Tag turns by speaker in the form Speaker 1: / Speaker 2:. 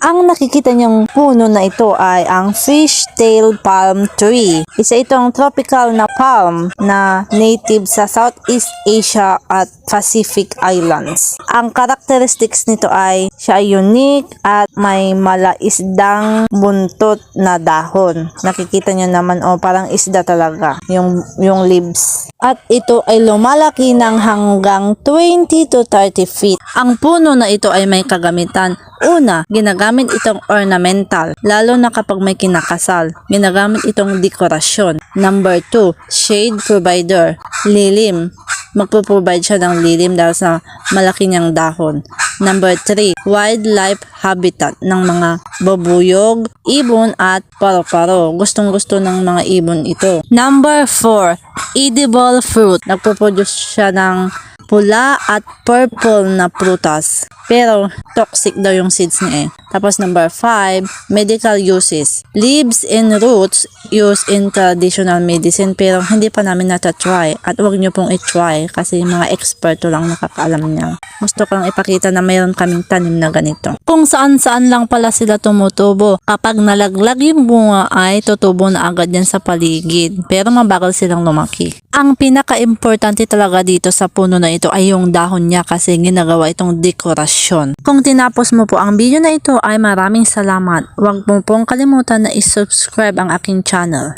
Speaker 1: Ang nakikita niyong puno na ito ay ang fishtail palm tree. Isa itong tropical na palm na native sa Southeast Asia at Pacific Islands. Ang characteristics nito ay siya ay unique at may malaisdang buntot na dahon. Nakikita niyo naman parang isda talaga yung leaves. At ito ay lumalaki ng hanggang 20 to 30 feet. Ang puno na ito ay may kagamitan. Una, ginagamit itong ornamental, lalo na kapag may kinakasal. Ginagamit itong dekorasyon. Number 2, shade provider, lilim. Magpo-provide siya ng lilim dahil sa malaki niyang dahon. Number 3, wildlife habitat ng mga babuyog, ibon at paru-paro. Gustong-gusto ng mga ibon ito. Number 4, edible fruit. Nagpo-produce siya ng pula at purple na prutas. Pero toxic daw yung seeds niya eh. Tapos number 5, medical uses. Leaves and roots used in traditional medicine pero hindi pa namin nata-try. At huwag nyo pong i-try kasi mga experto lang nakakaalam niya. Gusto kong ipakita na mayroon kaming tanim na ganito. Kung saan-saan lang pala sila tumutubo. Kapag nalaglag yung bunga ay tutubo na agad yan sa paligid. Pero mabagal silang lumaki. Ang pinaka-importante talaga dito sa puno na ito ay yung dahon niya kasi ginagawa itong dekorasyon. Kung tinapos mo po ang video na ito ay maraming salamat. Huwag mo pong kalimutan na i-subscribe ang aking channel.